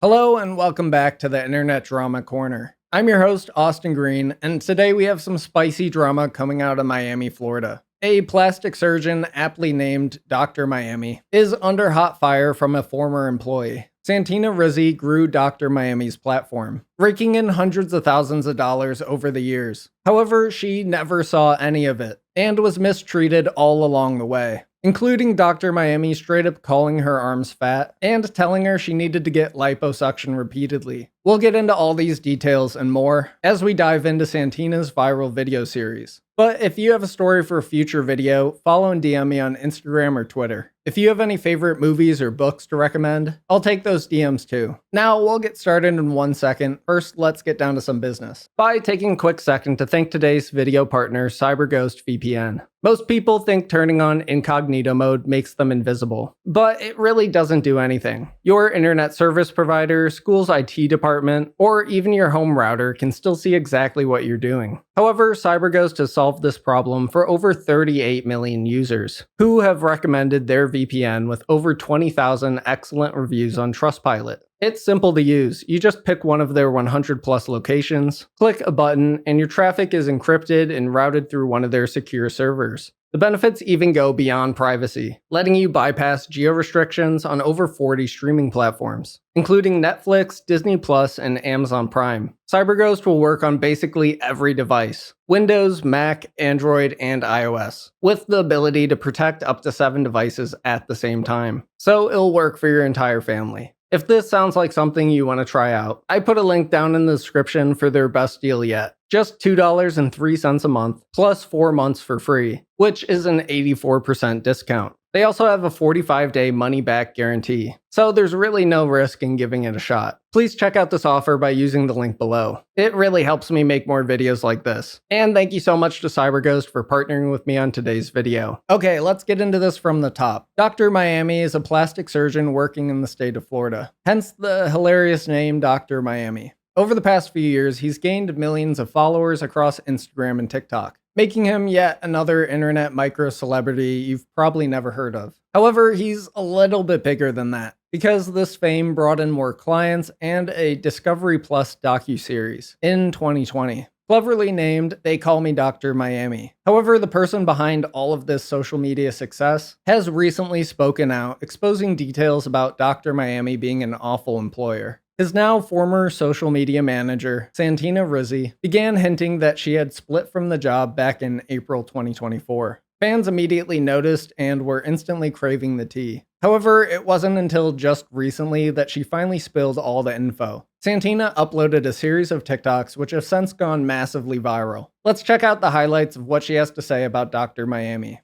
Hello and welcome back to the Internet Drama Corner. I'm your host, Austin Green, and today we have some spicy drama coming out of Miami, Florida. A plastic surgeon, aptly named Dr. Miami, is under hot fire from a former employee. Santina Rizzi grew Dr. Miami's platform, raking in hundreds of thousands of dollars over the years. However, she never saw any of it, and was mistreated all along the way, including Dr. Miami straight up calling her arms fat and telling her she needed to get liposuction repeatedly. We'll get into all these details and more as we dive into Santina's viral video series. But if you have a story for a future video, follow and DM me on Instagram or Twitter. If you have any favorite movies or books to recommend, I'll take those DMs too. Now, we'll get started in 1 second. First, let's get down to some business by taking a quick second to thank today's video partner, CyberGhost VPN. Most people think turning on incognito mode makes them invisible, but it really doesn't do anything. Your internet service provider, school's IT department, or even your home router can still see exactly what you're doing. However, CyberGhost has solved this problem for over 38 million users, who have recommended their VPN with over 20,000 excellent reviews on Trustpilot. It's simple to use. You just pick one of their 100 plus locations, click a button, and your traffic is encrypted and routed through one of their secure servers. The benefits even go beyond privacy, letting you bypass geo-restrictions on over 40 streaming platforms, including Netflix, Disney Plus, and Amazon Prime. CyberGhost will work on basically every device: Windows, Mac, Android, and iOS, with the ability to protect up to 7 devices at the same time. So it'll work for your entire family. If this sounds like something you want to try out, I put a link down in the description for their best deal yet. Just $2.03 a month, plus 4 months for free, which is an 84% discount. They also have a 45-day money-back guarantee, so there's really no risk in giving it a shot. Please check out this offer by using the link below. It really helps me make more videos like this. And thank you so much to CyberGhost for partnering with me on today's video. Okay, let's get into this from the top. Dr. Miami is a plastic surgeon working in the state of Florida, hence the hilarious name Dr. Miami. Over the past few years, he's gained millions of followers across Instagram and TikTok, making him yet another internet micro-celebrity you've probably never heard of. However, he's a little bit bigger than that, because this fame brought in more clients and a Discovery Plus docuseries in 2020. Cleverly named, They Call Me Dr. Miami. However, the person behind all of this social media success has recently spoken out, exposing details about Dr. Miami being an awful employer. His now former social media manager, Santina Rizzi, began hinting that she had split from the job back in April 2024. Fans immediately noticed and were instantly craving the tea. However, it wasn't until just recently that she finally spilled all the info. Santina uploaded a series of TikToks which have since gone massively viral. Let's check out the highlights of what she has to say about Dr. Miami.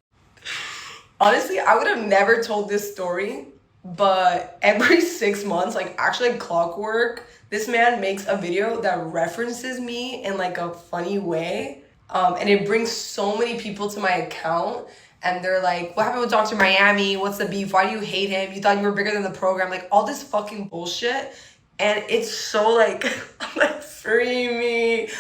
Honestly, I would have never told this story, but every 6 months, actually like clockwork, this man makes a video that references me in like a funny way. And it brings so many people to my account, and they're like, what happened with Dr. Miami? What's the beef? Why do you hate him? You thought you were bigger than the program? Like all this fucking bullshit. And it's so like, I'm like, free me.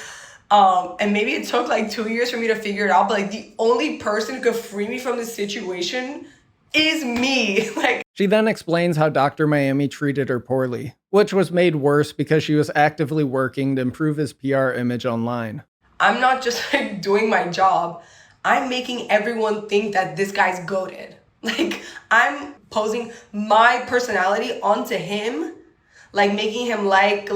And maybe it took like 2 years for me to figure it out, but like the only person who could free me from this situation is me. Like, she then explains how Dr. Miami treated her poorly, which was made worse because she was actively working to improve his PR image online. I'm not just like doing my job. I'm making everyone think that this guy's goated. Like I'm posing my personality onto him, like making him like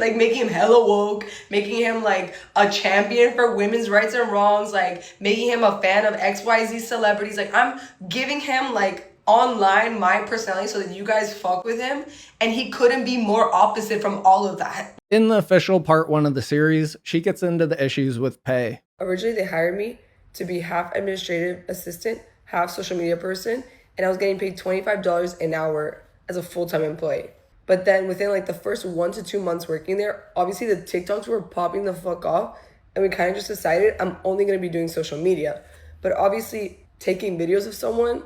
making him hella woke, making him like a champion for women's rights and wrongs, like making him a fan of XYZ celebrities. Like I'm giving him like online my personality so that you guys fuck with him, and he couldn't be more opposite from all of that. In the official part 1 of the series, she gets into the issues with pay. Originally, they hired me to be half administrative assistant, half social media person, and I was getting paid $25 an hour as a full-time employee. But then within like the first 1 to 2 months working there, obviously the TikToks were popping the fuck off, and we kind of just decided I'm only going to be doing social media. But obviously taking videos of someone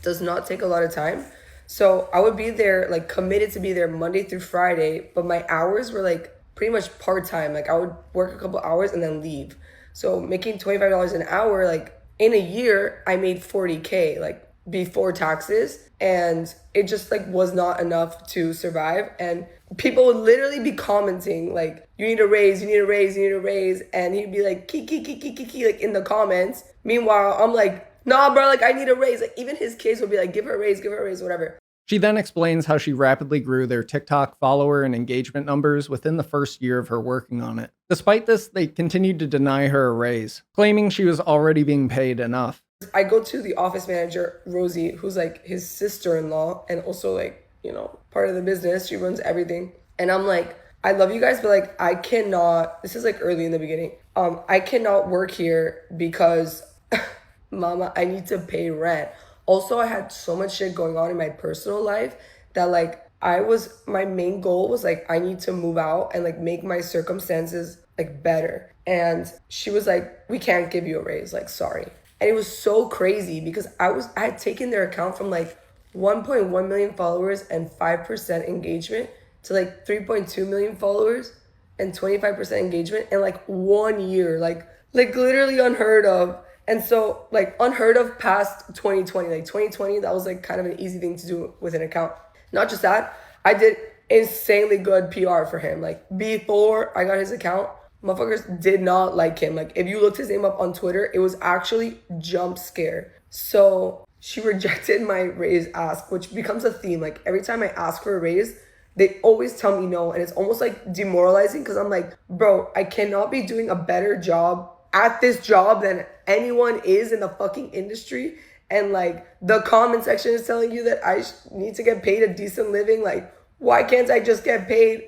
does not take a lot of time. So I would be there, like committed to be there Monday through Friday, but my hours were like pretty much part-time. Like I would work a couple hours and then leave. So making $25 an hour, like in a year, I made $40K. Like before taxes, and it just like was not enough to survive. And people would literally be commenting like, you need a raise, you need a raise, you need a raise, and he'd be like kiki like in the comments. Meanwhile, I'm like, nah bro, like I need a raise. Like even his kids would be like, give her a raise, whatever. She then explains how she rapidly grew their TikTok follower and engagement numbers within the first year of her working on it. Despite this, they continued to deny her a raise, claiming she was already being paid enough. I go to the office manager, Rosie, who's like his sister-in-law and also like, you know, part of the business. She runs everything. And I'm like, I love you guys, but like I cannot, this is like early in the beginning. I cannot work here because mama, I need to pay rent. Also, I had so much shit going on in my personal life that like my main goal was like, I need to move out and like make my circumstances like better. And she was like, we can't give you a raise, like, sorry. And it was so crazy because I had taken their account from like 1.1 million followers and 5% engagement to like 3.2 million followers and 25% engagement in like 1 year, like literally unheard of. And so like unheard of past 2020, like 2020, that was like kind of an easy thing to do with an account. Not just that, I did insanely good PR for him. Like before I got his account, motherfuckers did not like him. Like if you looked his name up on Twitter, it was actually jump scare. So she rejected my raise ask, which becomes a theme. Like every time I ask for a raise, they always tell me no. And it's almost like demoralizing because I'm like, bro, I cannot be doing a better job at this job than anyone is in the fucking industry. And like the comment section is telling you that I need to get paid a decent living. Like, why can't I just get paid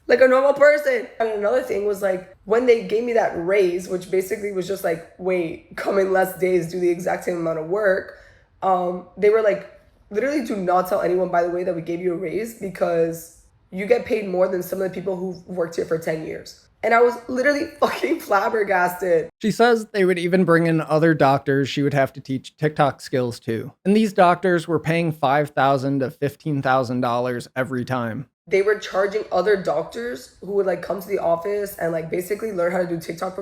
like a normal person? And another thing was like when they gave me that raise, which basically was just like, wait, come in less days, do the exact same amount of work. They were like, literally do not tell anyone, by the way, that we gave you a raise because you get paid more than some of the people who've worked here for 10 years. And I was literally fucking flabbergasted. She says they would even bring in other doctors she would have to teach TikTok skills to. And these doctors were paying $5,000 to $15,000 every time. They were charging other doctors who would like come to the office and like basically learn how to do TikTok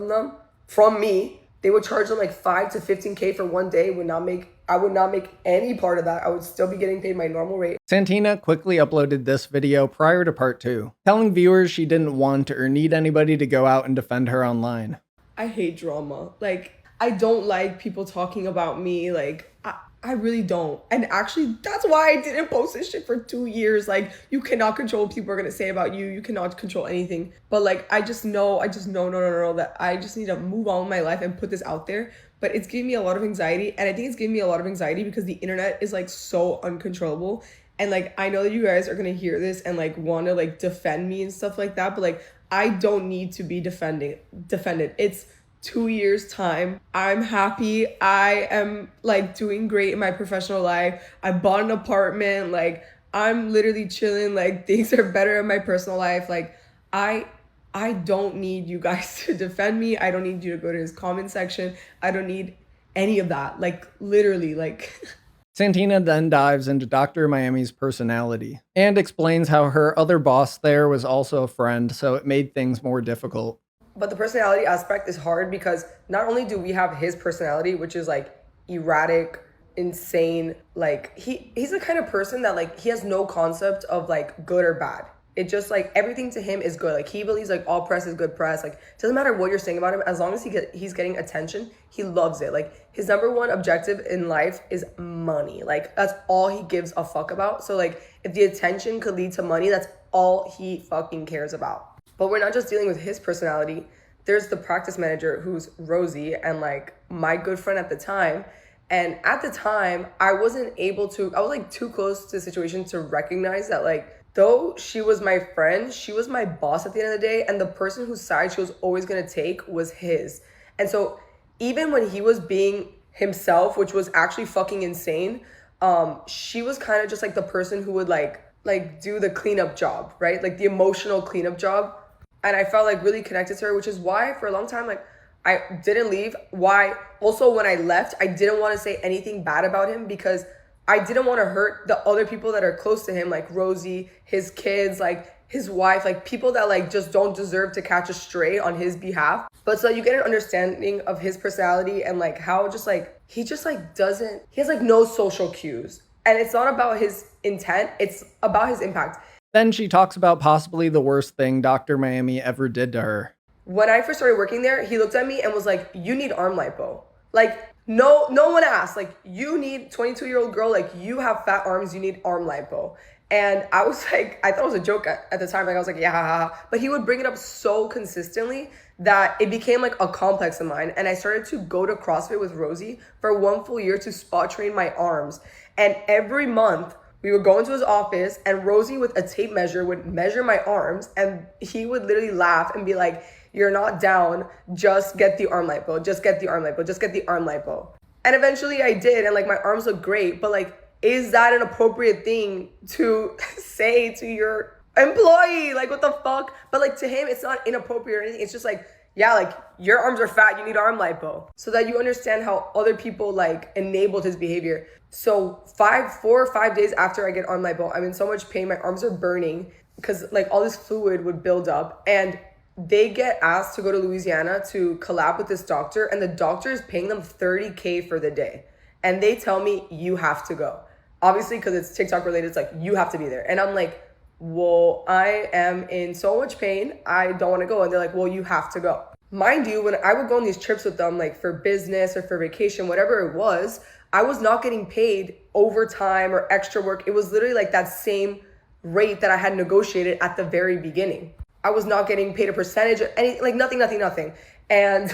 from me. They would charge them like 5 to 15K for 1 day. I would not make any part of that. I would still be getting paid my normal rate. Santina quickly uploaded this video prior to part 2, telling viewers she didn't want or need anybody to go out and defend her online. I hate drama. Like, I don't like people talking about me. Like, I really don't. And actually, that's why I didn't post this shit for 2 years. Like, you cannot control what people are going to say about you. You cannot control anything. But like, I just know, no, that I just need to move on with my life and put this out there. But it's giving me a lot of anxiety. And I think it's giving me a lot of anxiety because the internet is like so uncontrollable. And like, I know that you guys are going to hear this and like want to like defend me and stuff like that. But like, I don't need to be defended. It's 2 years time. I'm happy. I am like doing great in my professional life. I bought an apartment. Like I'm literally chilling. Like things are better in my personal life. Like I don't need you guys to defend me. I don't need you to go to his comment section. I don't need any of that. Like literally like. Santina then dives into Dr. Miami's personality and explains how her other boss there was also a friend, so it made things more difficult. But the personality aspect is hard because not only do we have his personality, which is like erratic, insane, like he's the kind of person that like he has no concept of like good or bad. It just like everything to him is good. Like he believes like all press is good press. Like it doesn't matter what you're saying about him, as long as he's getting attention, he loves it. Like his number one objective in life is money. Like that's all he gives a fuck about. So like if the attention could lead to money, that's all he fucking cares about. But we're not just dealing with his personality. There's the practice manager who's Rosie and like my good friend at the time. And at the time, I was like too close to the situation to recognize that like, though she was my friend, she was my boss at the end of the day. And the person whose side she was always gonna take was his. And so even when he was being himself, which was actually fucking insane, she was kind of just like the person who would like do the cleanup job, right? Like the emotional cleanup job. And I felt like really connected to her, which is why for a long time, like I didn't leave. Why also when I left, I didn't want to say anything bad about him because I didn't want to hurt the other people that are close to him, like Rosie, his kids, like his wife, like people that like just don't deserve to catch a stray on his behalf. But so you get an understanding of his personality and like how just like he just like doesn't, he has like no social cues. And it's not about his intent, it's about his impact. Then she talks about possibly the worst thing Dr. Miami ever did to her. When I first started working there, he looked at me and was like, "You need arm lipo." Like, no one asked. Like, you need 22-year-old girl, like you have fat arms, you need arm lipo. And I was like, I thought it was a joke at the time. Like I was like, yeah, ha, ha, ha. But he would bring it up so consistently that it became like a complex of mine. And I started to go to CrossFit with Rosie for 1 full year to spot train my arms. And every month we would go into his office and Rosie with a tape measure would measure my arms and he would literally laugh and be like, "You're not down, just get the arm lipo, just get the arm lipo, just get the arm lipo." And eventually I did, and like my arms look great, but like, is that an appropriate thing to say to your employee? Like, what the fuck? But like to him, it's not inappropriate or anything. It's just like, yeah, like your arms are fat, you need arm lipo. So that you understand how other people like enabled his behavior. So 4 or 5 days after I get arm lipo, I'm in so much pain, my arms are burning because like all this fluid would build up, and they get asked to go to Louisiana to collab with this doctor, and the doctor is paying them $30K for the day. And they tell me, you have to go. Obviously, because it's TikTok related, it's like, you have to be there. And I'm like, well, I am in so much pain, I don't want to go. And they're like, well, you have to go. Mind you, when I would go on these trips with them, like for business or for vacation, whatever it was, I was not getting paid overtime or extra work. It was literally like that same rate that I had negotiated at the very beginning. I was not getting paid a percentage or any, like nothing. And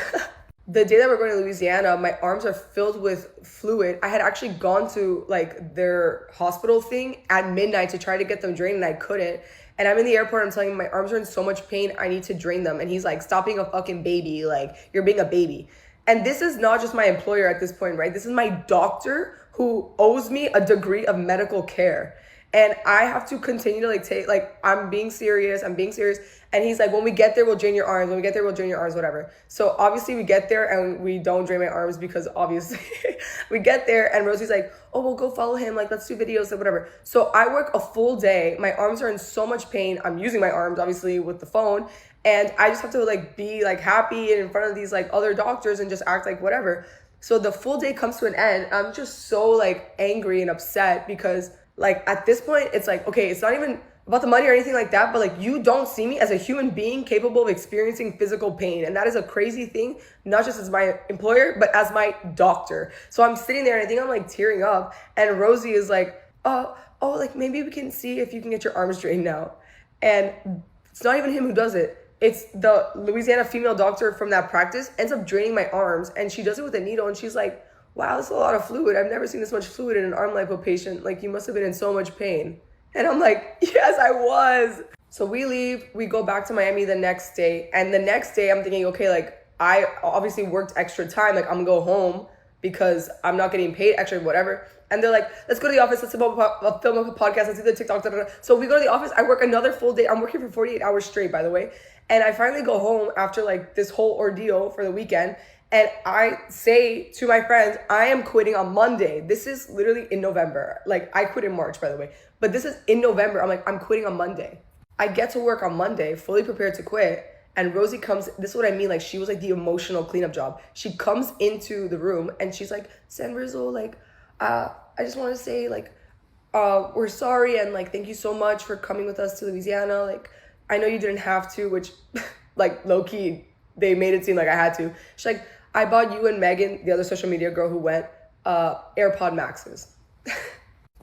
the day that we're going to Louisiana, my arms are filled with fluid. I had actually gone to like their hospital thing at midnight to try to get them drained and I couldn't. And I'm in the airport, I'm telling him my arms are in so much pain, I need to drain them. And he's like, "Stop being a fucking baby, like you're being a baby." And this is not just my employer at this point, right? This is my doctor who owes me a degree of medical care. And I have to continue to like take, like, I'm being serious. And he's like, "When we get there, we'll drain your arms. Whatever." So obviously we get there and we don't drain my arms because obviously we get there and Rosie's like, "Oh, we'll go follow him. Like, let's do videos and whatever." So I work a full day. My arms are in so much pain. I'm using my arms obviously with the phone. And I just have to like be like happy and in front of these like other doctors and just act like whatever. So the full day comes to an end. I'm just so like angry and upset because like at this point, it's like, okay, it's not even about the money or anything like that, but like you don't see me as a human being capable of experiencing physical pain. And that is a crazy thing, not just as my employer, but as my doctor. So I'm sitting there and I think I'm like tearing up. And Rosie is like, oh, like maybe we can see if you can get your arms drained now. And it's not even him who does it. It's the Louisiana female doctor from that practice ends up draining my arms, and she does it with a needle, and she's like, "Wow, that's a lot of fluid. I've never seen this much fluid in an arm lipo patient. Like, you must have been in so much pain." And I'm like, "Yes, I was." So we leave, we go back to Miami the next day, and the next day I'm thinking, okay, like I obviously worked extra time, like I'm gonna go home because I'm not getting paid extra, whatever. And they're like, "Let's go to the office, let's film a podcast, let's do the TikTok, da, da, da." So we go to the office, I work another full day. I'm working for 48 hours straight, by the way. And I finally go home after like this whole ordeal for the weekend. And I say to my friends, I am quitting on Monday. This is literally in November. Like I quit in March, by the way. But this is in November. I'm like, I'm quitting on Monday. I get to work on Monday, fully prepared to quit. And Rosie comes, this is what I mean. Like she was like the emotional cleanup job. She comes into the room and she's like, "San Rizzo, like, I just want to say like, we're sorry. And like, thank you so much for coming with us to Louisiana. Like, I know you didn't have to," which like low key, they made it seem like I had to. She's like, "I bought you and Megan," the other social media girl who went, AirPod Maxes."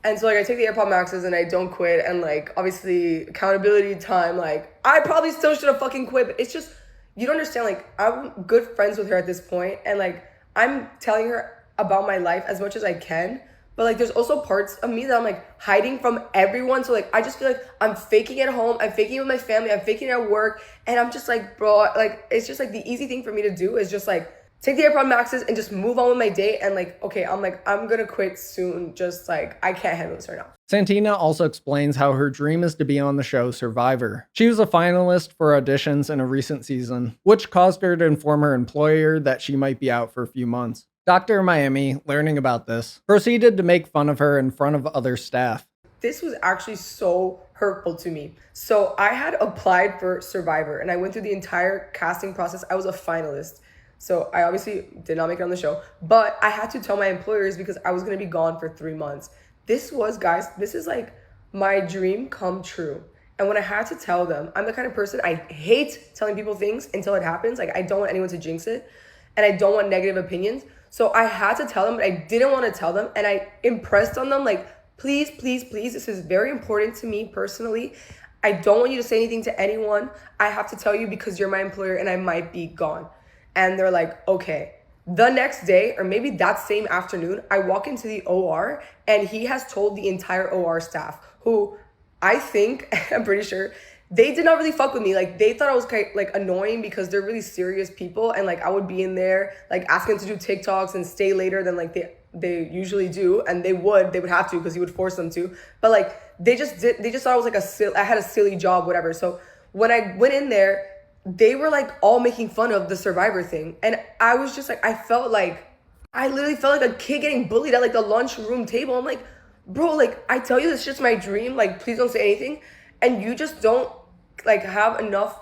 And so like I take the AirPod Maxes and I don't quit. And like, obviously accountability time, like I probably still should have fucking quit, but it's just, you don't understand. Like I'm good friends with her at this point, and like I'm telling her about my life as much as I can. But like there's also parts of me that I'm like hiding from everyone. So like I just feel like I'm faking it at home, I'm faking it with my family, I'm faking it at work. And I'm just like, bro, like it's just like the easy thing for me to do is just like take the AirPod Maxes and just move on with my day. And like, okay, I'm gonna quit soon. Just like, I can't handle this right now. Santina also explains how her dream is to be on the show Survivor. She was a finalist for auditions in a recent season, which caused her to inform her employer that she might be out for a few months. Dr. Miami, learning about this, proceeded to make fun of her in front of other staff. this was actually so hurtful to me. So I had applied for Survivor and I went through the entire casting process. I was a finalist. So I obviously did not make it on the show, but I had to tell my employers because I was going to be gone for 3 months. This is like my dream come true. And when I had to tell them, I'm the kind of person, I hate telling people things until it happens. Like, I don't want anyone to jinx it and I don't want negative opinions. So I had to tell them, but I didn't want to tell them. And I impressed on them, like, please, please, please, this is very important to me personally. I don't want you to say anything to anyone. I have to tell you because you're my employer and I might be gone. And they're like, okay. The next day, or maybe that same afternoon, I walk into the OR and he has told the entire OR staff, who I think, I'm pretty sure, they did not really fuck with me. Like, they thought I was like annoying because they're really serious people. And like, I would be in there, like asking them to do TikToks and stay later than like they usually do. And they would have to because he would force them to. But like, they just thought I was like I had a silly job, whatever. So when I went in there, they were like all making fun of the Survivor thing. And I was just like, I literally felt like a kid getting bullied at like the lunchroom table. I'm like, bro, like, I tell you, this shit's my dream. Like, please don't say anything. And you just don't like have enough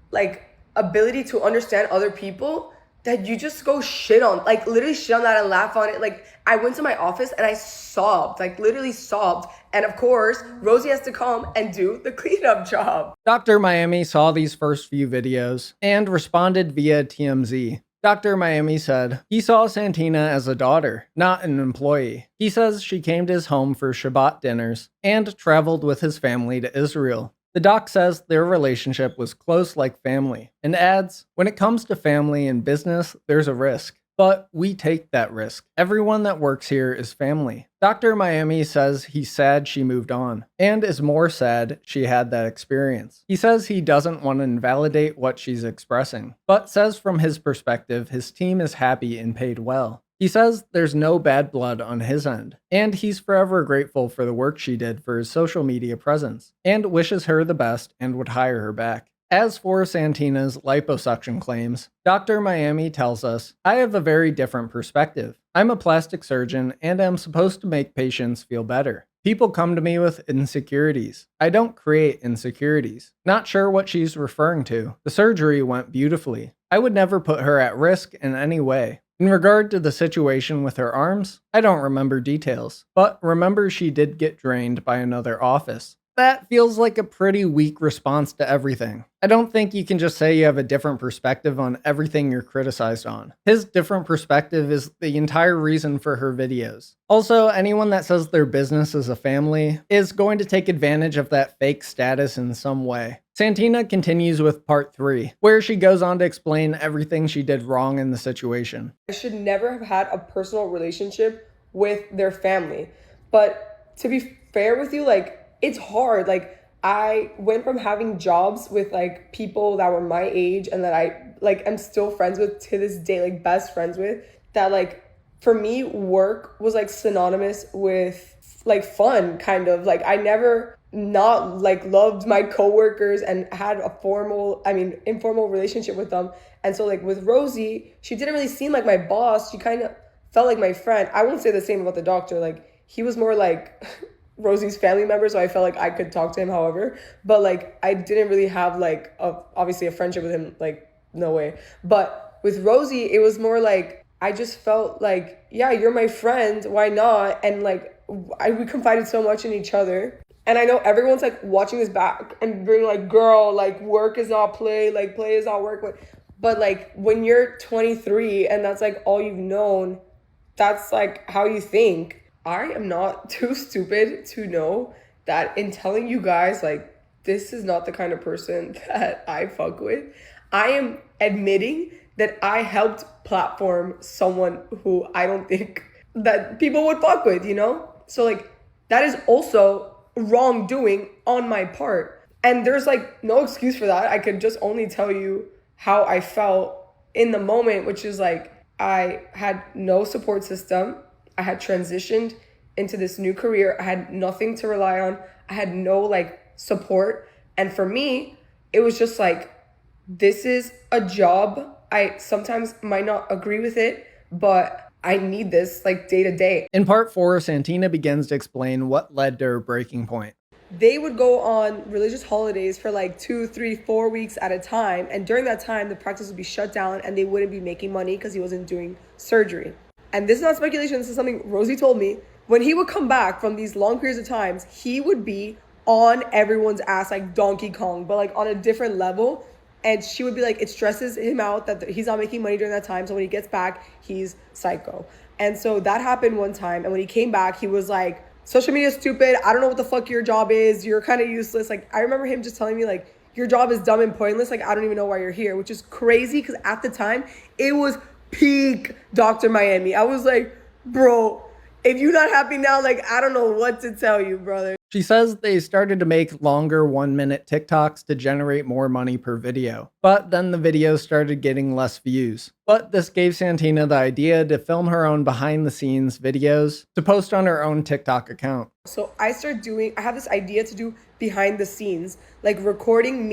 like ability to understand other people that you just go shit on, like literally shit on that and laugh on it. Like, I went to my office and I sobbed, like literally sobbed. And of course, Rosie has to come and do the cleanup job. Dr. Miami saw these first few videos and responded via TMZ. Dr. Miami said he saw Santina as a daughter, not an employee. He says she came to his home for Shabbat dinners and traveled with his family to Israel. The doc says their relationship was close like family, and adds, when it comes to family and business, there's a risk. But we take that risk. Everyone that works here is family. Dr. Miami says he's sad she moved on, and is more sad she had that experience. He says he doesn't want to invalidate what she's expressing, but says from his perspective, his team is happy and paid well. He says there's no bad blood on his end, and he's forever grateful for the work she did for his social media presence, and wishes her the best and would hire her back. As for Santina's liposuction claims, Dr. Miami tells us, I have a very different perspective. I'm a plastic surgeon and am supposed to make patients feel better. People come to me with insecurities. I don't create insecurities. Not sure what she's referring to. The surgery went beautifully. I would never put her at risk in any way. In regard to the situation with her arms, I don't remember details, but remember she did get drained by another office. That feels like a pretty weak response to everything. I don't think you can just say you have a different perspective on everything you're criticized on. His different perspective is the entire reason for her videos. Also, anyone that says their business is a family is going to take advantage of that fake status in some way. Santina continues with part 3, where she goes on to explain everything she did wrong in the situation. I should never have had a personal relationship with their family. But to be fair with you, like, it's hard. Like, I went from having jobs with like people that were my age and that I like am still friends with to this day, like best friends with, that like for me work was like synonymous with like fun, kind of. Like, I never not like loved my coworkers and had a informal relationship with them. And so like with Rosie, she didn't really seem like my boss. She kind of felt like my friend. I won't say the same about the doctor. Like, he was more like Rosie's family member, so I felt like I could talk to him however, but like I didn't really have like obviously a friendship with him, like no way. But with Rosie, it was more like I just felt like, yeah, you're my friend, why not? And like we confided so much in each other. And I know everyone's like watching this back and being like, girl, like work is not play, like play is not work. But like when you're 23 and that's like all you've known, that's like how you think. I am not too stupid to know that in telling you guys, like, this is not the kind of person that I fuck with. I am admitting that I helped platform someone who I don't think that people would fuck with, you know? So, like, that is also wrongdoing on my part. And there's, like, no excuse for that. I could just only tell you how I felt in the moment, which is, like, I had no support system. I had transitioned into this new career. I had nothing to rely on. I had no like support. And for me, it was just like, this is a job. I sometimes might not agree with it, but I need this like day to day. In part 4, Santina begins to explain what led to her breaking point. They would go on religious holidays for like 2, 3, 4 weeks at a time. And during that time, the practice would be shut down and they wouldn't be making money because he wasn't doing surgery. And this is not speculation. This is something Rosie told me. When he would come back from these long periods of times, he would be on everyone's ass like Donkey Kong, but like on a different level. And she would be like, it stresses him out that he's not making money during that time. So when he gets back, he's psycho. And so that happened one time. And when he came back, he was like, social media is stupid. I don't know what the fuck your job is. You're kind of useless. Like, I remember him just telling me like, your job is dumb and pointless. Like, I don't even know why you're here, which is crazy. Because at the time, it was peak Dr. Miami. I was like, bro, if you're not happy now, like, I don't know what to tell you, brother. She says they started to make longer 1-minute TikToks to generate more money per video, but then the videos started getting less views. But this gave Santina the idea to film her own behind the scenes videos to post on her own TikTok account. So I have this idea to do behind the scenes, like recording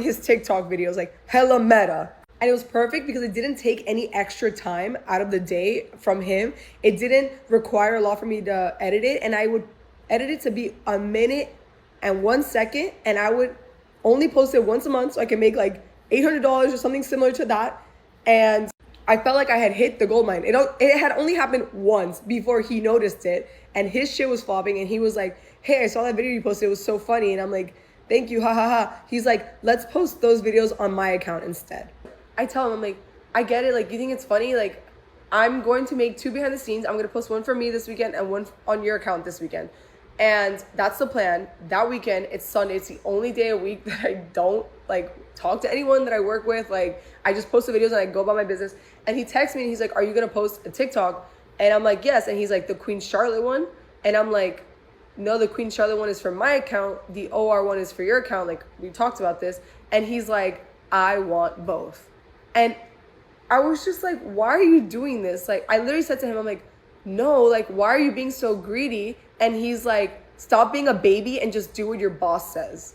his TikTok videos, like hella meta. And it was perfect because it didn't take any extra time out of the day from him. It didn't require a lot for me to edit it, and I would edit it to be 1 minute and 1 second, and I would only post it once a month so I can make like $800 or something similar to that. And I felt like I had hit the gold mine. It had only happened once before he noticed it, and his shit was flopping, and he was like, hey, I saw that video you posted, it was so funny. And I'm like, thank you, ha ha ha. He's like, let's post those videos on my account instead. I tell him, I'm like, I get it, like, you think it's funny? Like, I'm going to make 2 behind the scenes. I'm going to post one for me this weekend and one on your account this weekend. And that's the plan. That weekend, it's Sunday. It's the only day a week that I don't like talk to anyone that I work with. Like, I just post the videos and I go about my business. And he texts me and he's like, are you going to post a TikTok? And I'm like, yes. And he's like, the Queen Charlotte one? And I'm like, no, the Queen Charlotte one is for my account. The OR one is for your account. Like, we talked about this. And he's like, I want both. And I was just like, why are you doing this? Like, I literally said to him, I'm like, no, like, why are you being so greedy? And he's like, stop being a baby and just do what your boss says.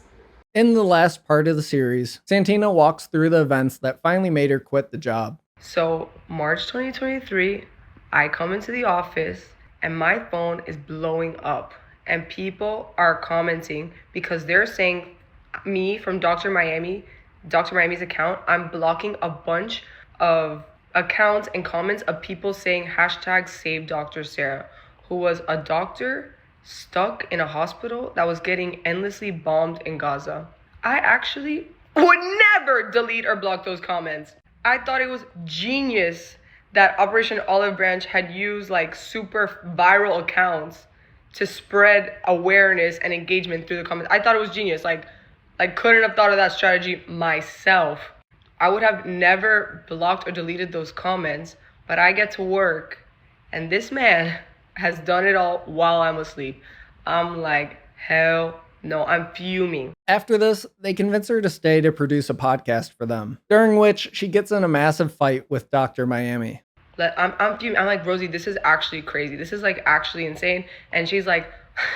In the last part of the series, Santina walks through the events that finally made her quit the job. So March 2023, I come into the office and my phone is blowing up and people are commenting because they're saying me from Dr. Miami's account, I'm blocking a bunch of accounts and comments of people saying hashtag save Dr. Sarah, who was a doctor stuck in a hospital that was getting endlessly bombed in Gaza. I actually would never delete or block those comments. I thought it was genius that Operation Olive Branch had used like super viral accounts to spread awareness and engagement through the comments. I thought it was genius. Like couldn't have thought of that strategy myself. I would have never blocked or deleted those comments, but I get to work and this man has done it all while I'm asleep. I'm like, hell no, I'm fuming. After this, they convince her to stay to produce a podcast for them, during which she gets in a massive fight with Dr. Miami. I'm fuming. I'm like, Rosie, this is actually crazy. This is like actually insane. And she's like,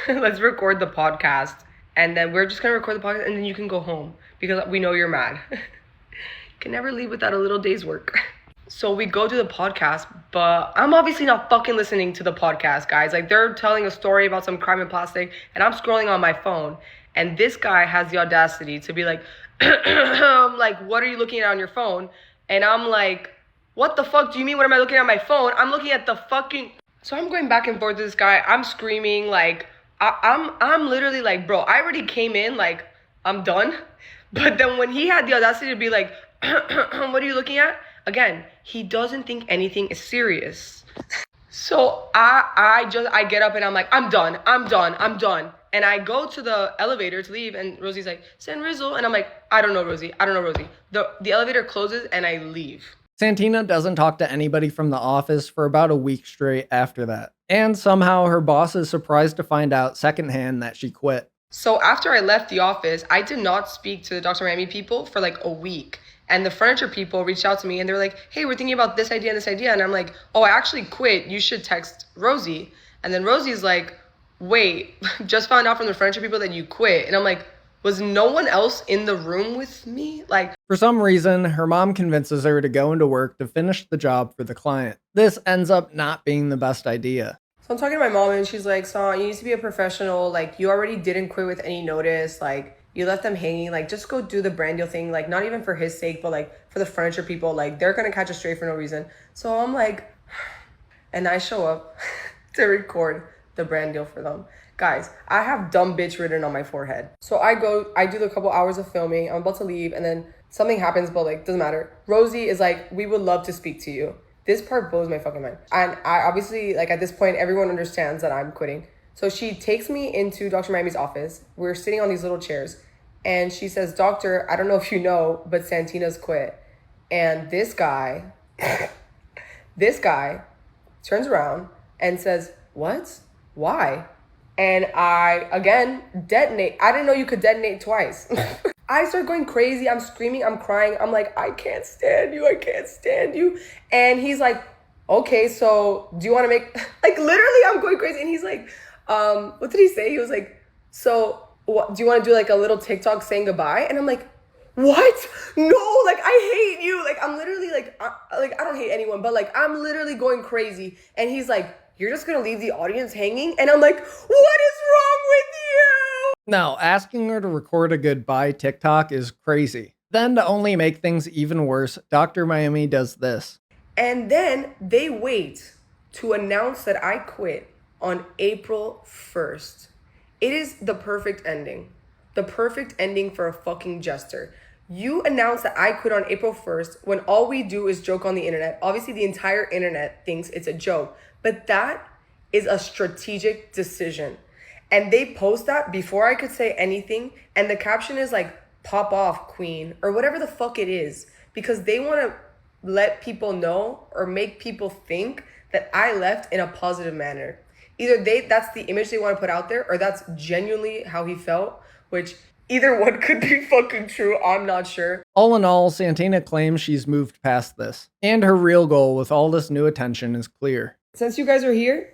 let's record the podcast. And then we're just going to record the podcast and then you can go home because we know you're mad. You can never leave without a little day's work. So we go to the podcast, but I'm obviously not fucking listening to the podcast, guys. Like, they're telling a story about some crime in plastic, and I'm scrolling on my phone, and this guy has the audacity to be like, like, what are you looking at on your phone? And I'm like, what the fuck do you mean? What am I looking at on my phone? I'm looking at the fucking... So I'm going back and forth with this guy. I'm screaming, like, I'm literally like, bro, I already came in, like, I'm done. But then when he had the audacity to be like, what are you looking at? Again, he doesn't think anything is serious. So I get up and I'm like, I'm done. And I go to the elevator to leave and Rosie's like, send Rizzle. And I'm like, I don't know, Rosie. The elevator closes and I leave. Santina doesn't talk to anybody from the office for about a week straight after that. And somehow her boss is surprised to find out secondhand that she quit. So after I left the office, I did not speak to the Dr. Miami people for like a week. And the furniture people reached out to me and they were like, hey, we're thinking about this idea and this idea. And I'm like, oh, I actually quit. You should text Rosie. And then Rosie's like, wait, just found out from the furniture people that you quit. And I'm like, Was no one else in the room with me? Like, For some reason, her mom convinces her to go into work to finish the job for the client. This ends up not being the best idea. so I'm talking to my mom and she's like, Son, you need to be a professional. Like, you already didn't quit with any notice. Like, you left them hanging. Like, just go do the brand deal thing. Like, not even for his sake, but like for the furniture people. Like, they're going to catch a stray for no reason. So I'm like, and I show up to record the brand deal for them. Guys, I have dumb bitch written on my forehead. So I do the couple hours of filming. I'm about to leave and then something happens, but like, doesn't matter. Rosie is like, we would love to speak to you. This part blows my fucking mind. And I obviously, like at this point, everyone understands that I'm quitting. So she takes me into Dr. Miami's office. We're sitting on these little chairs. And she says, Doctor, I don't know if you know, but Santina's quit. And this guy turns around and says, what? Why? And I, again, detonate. I didn't know you could detonate twice. I start going crazy. I'm screaming. I'm crying. I'm like, I can't stand you. I can't stand you. And he's like, okay, so do you want to make, like literally I'm going crazy. And he's like, what did he say? He was like, so what, do you want to do like a little TikTok saying goodbye? And I'm like, what? No, like I hate you. Like I'm literally like I don't hate anyone, but like I'm literally going crazy. And he's like, you're just gonna leave the audience hanging? And I'm like, what is wrong with you? Now, asking her to record a goodbye TikTok is crazy. Then, to only make things even worse, Dr. Miami does this. And then they wait to announce that I quit on April 1st. It is the perfect ending. The perfect ending for a fucking jester. You announce that I quit on April 1st when all we do is joke on the internet. Obviously, the entire internet thinks it's a joke, but that is a strategic decision. And they post that before I could say anything. And the caption is like, pop off, queen, or whatever the fuck it is, because they want to let people know or make people think that I left in a positive manner. Either that's the image they want to put out there, or that's genuinely how he felt, which either one could be fucking true. I'm not sure. All in all, Santina claims she's moved past this, and her real goal with all this new attention is clear. Since you guys are here,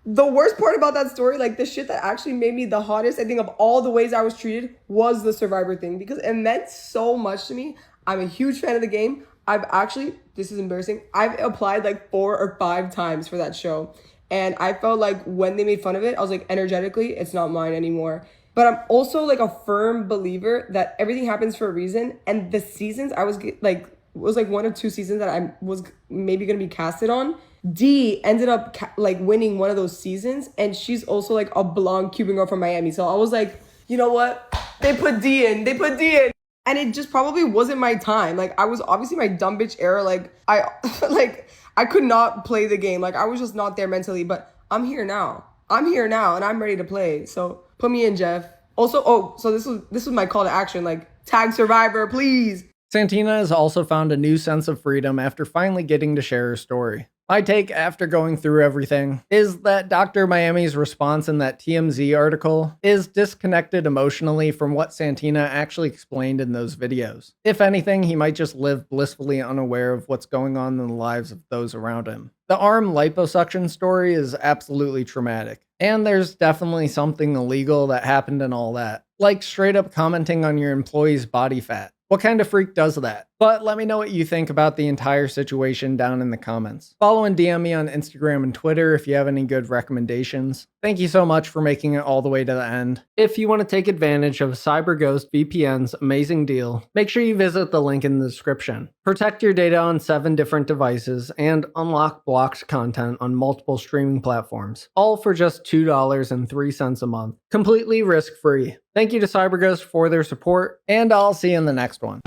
the worst part about that story, like the shit that actually made me the hottest, I think of all the ways I was treated, was the Survivor thing, because it meant so much to me. I'm a huge fan of the game. I've actually, this is embarrassing, I've applied like 4 or 5 times for that show. And I felt like when they made fun of it, I was like, energetically, it's not mine anymore. But I'm also like a firm believer that everything happens for a reason. And the seasons I was like, was like 1 or 2 seasons that I was maybe going to be casted on. Dee ended up like winning one of those seasons. And she's also like a blonde Cuban girl from Miami. So I was like, you know what? They put Dee in. And it just probably wasn't my time. Like I was obviously my dumb bitch era. Like I could not play the game. Like I was just not there mentally, but I'm here now and I'm ready to play. So put me in, Jeff. Also, so this was my call to action. Like tag Survivor, please. Santina has also found a new sense of freedom after finally getting to share her story. My take after going through everything is that Dr. Miami's response in that TMZ article is disconnected emotionally from what Santina actually explained in those videos. If anything, he might just live blissfully unaware of what's going on in the lives of those around him. The arm liposuction story is absolutely traumatic, and there's definitely something illegal that happened in all that, like straight up commenting on your employee's body fat. What kind of freak does that? But let me know what you think about the entire situation down in the comments. Follow and DM me on Instagram and Twitter if you have any good recommendations. Thank you so much for making it all the way to the end. If you want to take advantage of CyberGhost VPN's amazing deal, make sure you visit the link in the description. Protect your data on 7 different devices and unlock blocked content on multiple streaming platforms, all for just $2.03 a month. Completely risk-free. Thank you to CyberGhost for their support, and I'll see you in the next one.